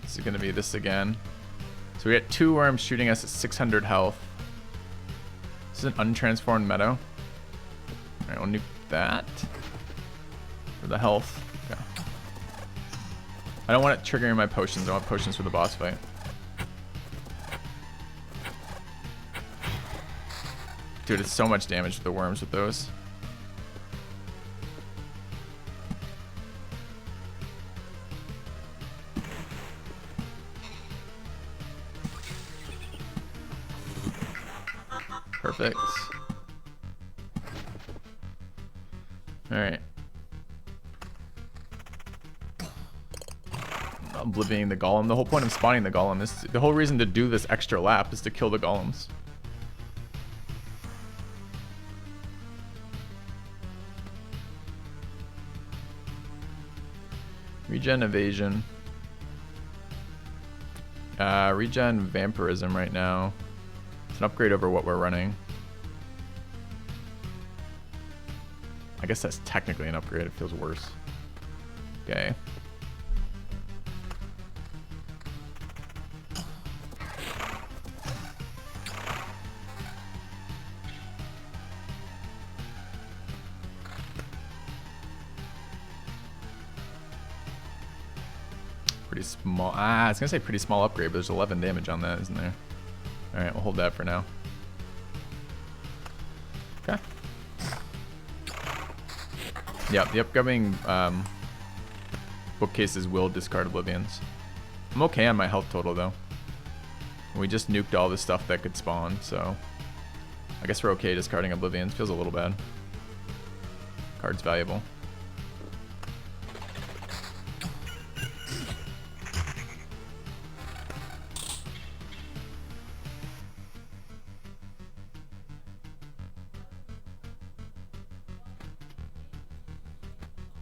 This is going to be this again. So we got 2 worms shooting us at 600 health. This is an untransformed meadow. Alright, we'll nuke that. the health. Okay. I don't want it triggering my potions. I want potions for the boss fight. Dude, it's so much damage with the worms with those. Perfect. Alright. Oblivioning the golem. The whole point of spawning the golem is... The whole reason to do this extra lap is to kill the golems. Regen evasion. Regen vampirism right now. It's an upgrade over what we're running. I guess that's technically an upgrade. It feels worse. Okay. Pretty small. I was gonna say pretty small upgrade, but there's 11 damage on that, isn't there? All right, we'll hold that for now. Okay. Yep, the upcoming bookcases will discard oblivions. I'm okay on my health total though. We just nuked all the stuff that could spawn, so I guess we're okay discarding oblivions. Feels a little bad. Card's valuable.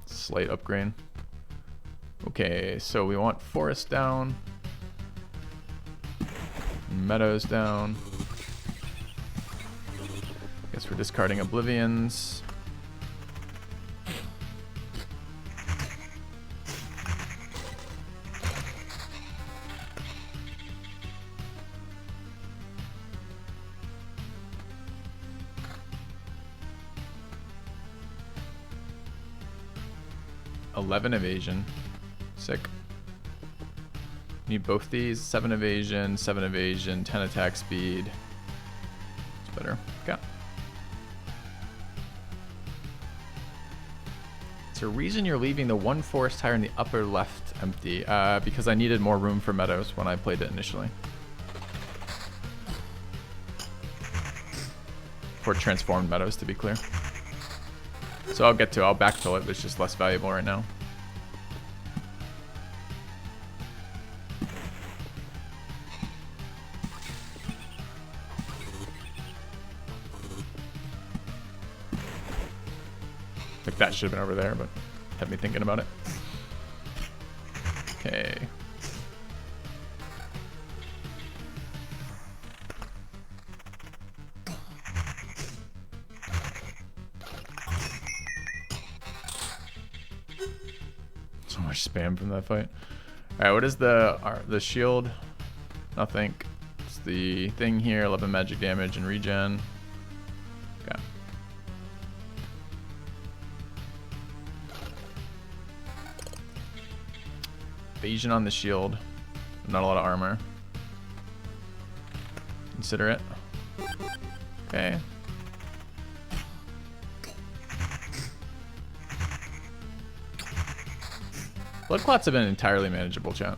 Slight upgrade. Okay, so we want forest down, meadows down. Guess we're discarding oblivions. $11 evasion. Sick. Need both these. 7 evasion, 7 evasion, 10 attack speed. It's better. Okay. Is there a reason you're leaving the one forest tire in the upper left empty? Because I needed more room for meadows when I played it initially. For transformed meadows, to be clear. So I'll backfill it, but it's just less valuable right now. Like that should have been over there, but had me thinking about it. Okay. So much spam from that fight. All right, what is the shield? Nothing. It's the thing here. 11 magic damage and regen. Okay. Evasion on the shield. Not a lot of armor. Consider it. Okay. Blood clots have been entirely manageable, chat.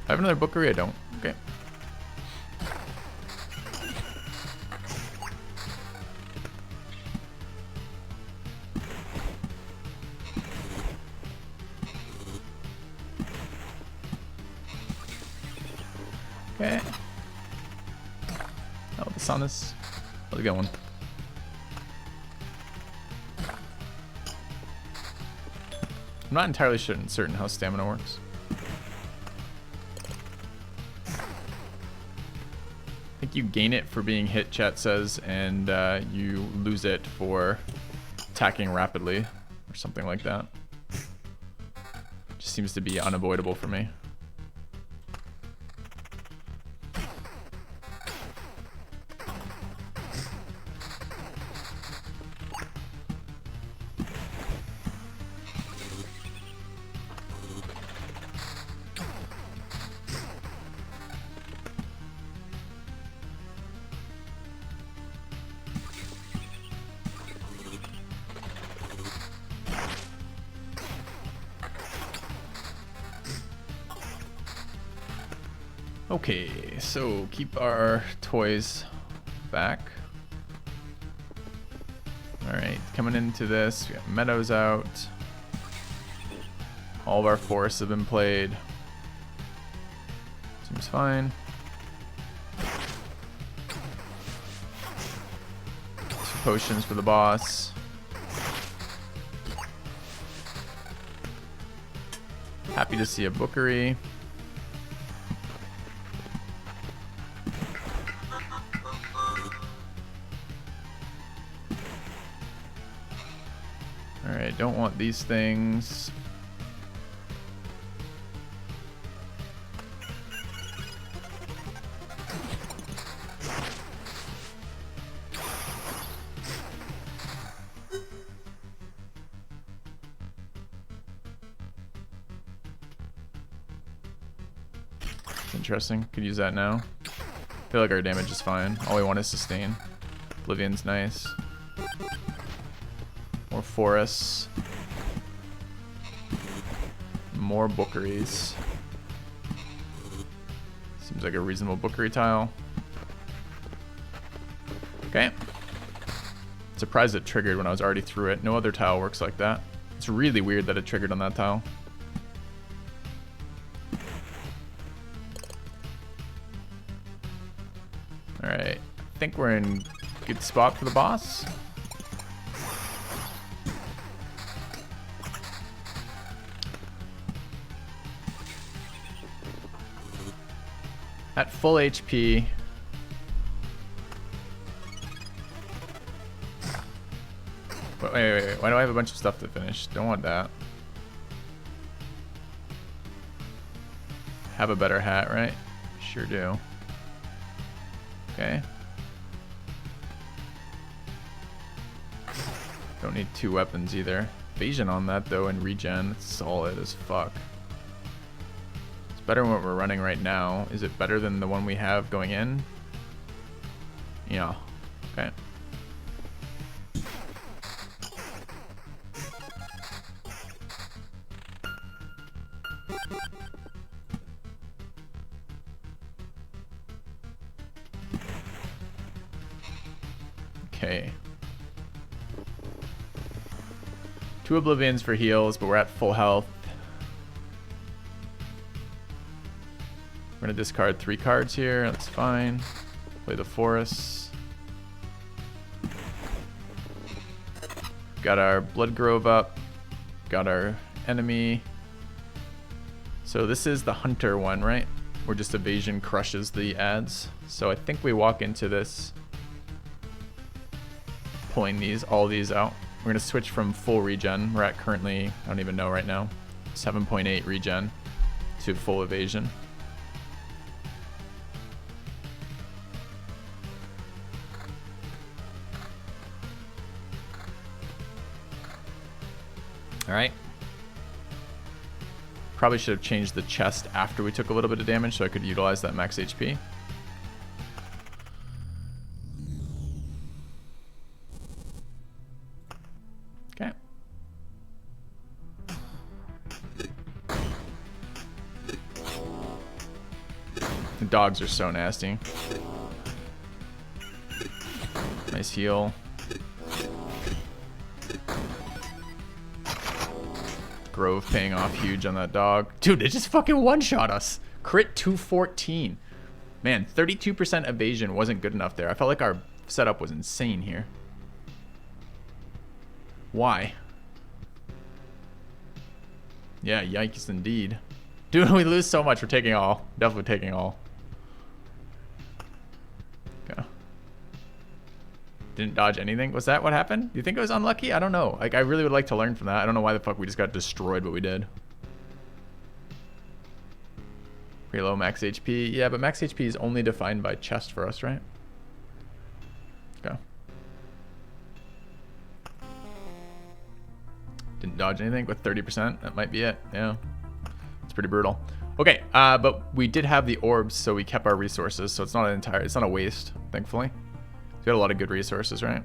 I have another bookery? I don't. Okay. Okay. Oh, the sun is... How's it going? I'm not entirely certain how stamina works. I think you gain it for being hit, chat says, and you lose it for attacking rapidly, or something like that. Just seems to be unavoidable for me. Okay, so keep our toys back. Alright, coming into this, we got meadows out. All of our forests have been played. Seems fine. Some potions for the boss. Happy to see a bookery. Alright, don't want these things. Interesting. Could use that now. Feel like our damage is fine. All we want is sustain. Oblivion's nice. More forests. More bookeries. Seems like a reasonable bookery tile. Okay. Surprised it triggered when I was already through it. No other tile works like that. It's really weird that it triggered on that tile. Alright. I think we're in good spot for the boss. At full HP. Wait. Why do I have a bunch of stuff to finish? Don't want that. Have a better hat, right? Sure do. Okay. Don't need 2 weapons either. Evasion on that though and regen. It's solid as fuck. It's better than what we're running right now. Is it better than the one we have going in? Yeah. Okay. Okay. 2 oblivions for heals, but we're at full health. We're gonna discard 3 cards here. That's fine. Play the forests. Got our Blood Grove up. Got our enemy. So this is the hunter one, right? Where just evasion crushes the ads. So I think we walk into this pulling all these out. We're gonna switch from full regen. We're at currently, I don't even know right now, 7.8 regen to full evasion. All right. Probably should have changed the chest after we took a little bit of damage so I could utilize that max HP. Okay. The dogs are so nasty. Nice heal. Grove paying off huge on that dog. Dude, it just fucking one-shot us. Crit 214. Man, 32% evasion wasn't good enough there. I felt like our setup was insane here. Why? Yeah, yikes indeed. Dude, we lose so much. We're taking all. Definitely taking all. Okay. Didn't dodge anything. Was that what happened? Do you think it was unlucky? I don't know. Like, I really would like to learn from that. I don't know why the fuck we just got destroyed what we did. Pretty low max HP. Yeah, but max HP is only defined by chest for us, right? Okay. Didn't dodge anything with 30%. That might be it. Yeah. It's pretty brutal. Okay, but we did have the orbs, so we kept our resources, so it's not it's not a waste, thankfully. We got a lot of good resources, right?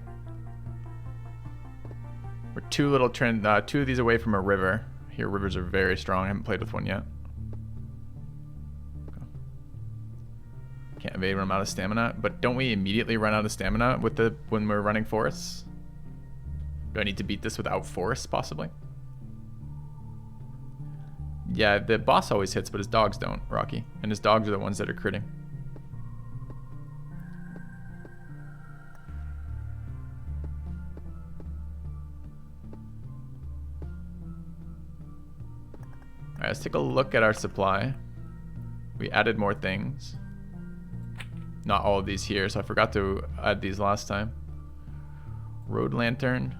We're two of these away from a river. Here, rivers are very strong. I haven't played with one yet. Okay. can't evade when I'm out of stamina. But don't we immediately run out of stamina with when we're running forests? Do I need to beat this without forests, possibly? Yeah, the boss always hits, but his dogs don't, Rocky. And his dogs are the ones that are critting. Alright, let's take a look at our supply. We added more things. Not all of these here, so I forgot to add these last time. Road lantern.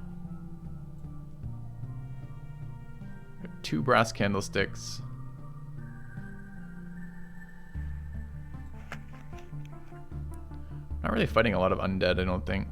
2 brass candlesticks. Not really fighting a lot of undead, I don't think.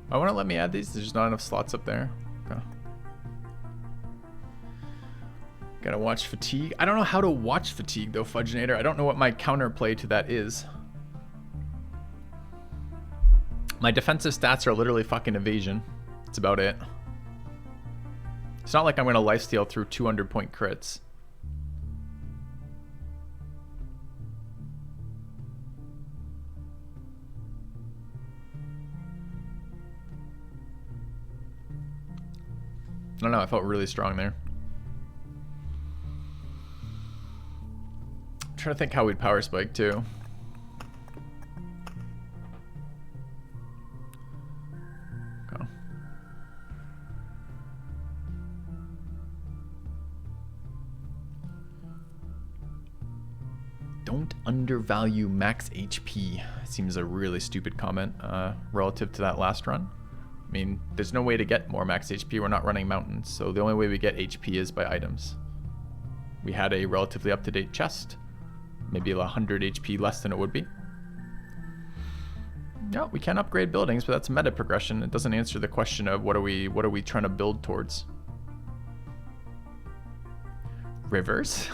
Why won't it let me add these? There's just not enough slots up there. Okay. Gotta watch fatigue. I don't know how to watch fatigue though, Fudgenator. I don't know what my counterplay to that is. My defensive stats are literally fucking evasion. That's about it. It's not like I'm gonna lifesteal through 200 point crits. I don't know, I felt really strong there. I'm trying to think how we'd power spike too. Okay. Don't undervalue max HP. Seems a really stupid comment relative to that last run. I mean, there's no way to get more max HP. We're not running mountains, so the only way we get HP is by items. We had a relatively up-to-date chest, maybe 100 HP less than it would be. Yeah, we can upgrade buildings, but that's meta progression. It doesn't answer the question of what are we trying to build towards. Rivers?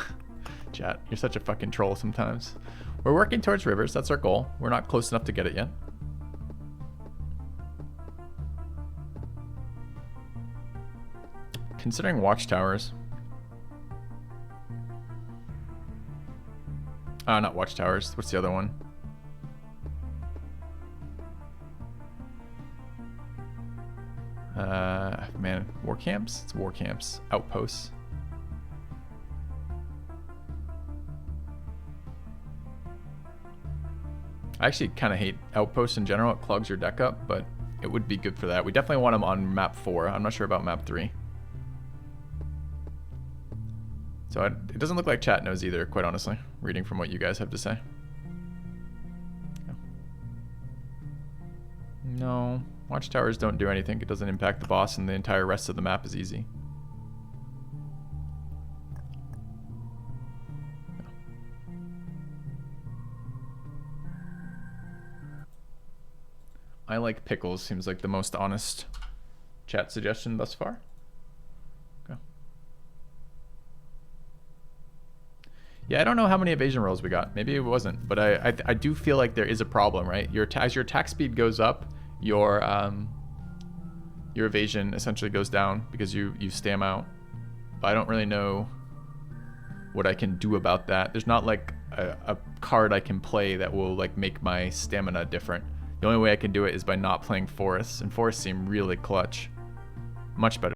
Chat, you're such a fucking troll sometimes. We're working towards rivers. That's our goal. We're not close enough to get it yet. Considering watchtowers. Not watchtowers. What's the other one? Man, war camps? It's war camps. Outposts. I actually kind of hate outposts in general. It clogs your deck up, but it would be good for that. We definitely want them on map 4. I'm not sure about map 3. So it doesn't look like chat knows either, quite honestly, reading from what you guys have to say. Yeah. No, watchtowers don't do anything. It doesn't impact the boss, and the entire rest of the map is easy. Yeah. I like pickles, seems like the most honest chat suggestion thus far. Yeah, I don't know how many evasion rolls we got. Maybe it wasn't, but I do feel like there is a problem, right? As your attack speed goes up, your evasion essentially goes down because you stam out. But I don't really know what I can do about that. There's not like a card I can play that will like make my stamina different. The only way I can do it is by not playing forests, and forests seem really clutch. Much better.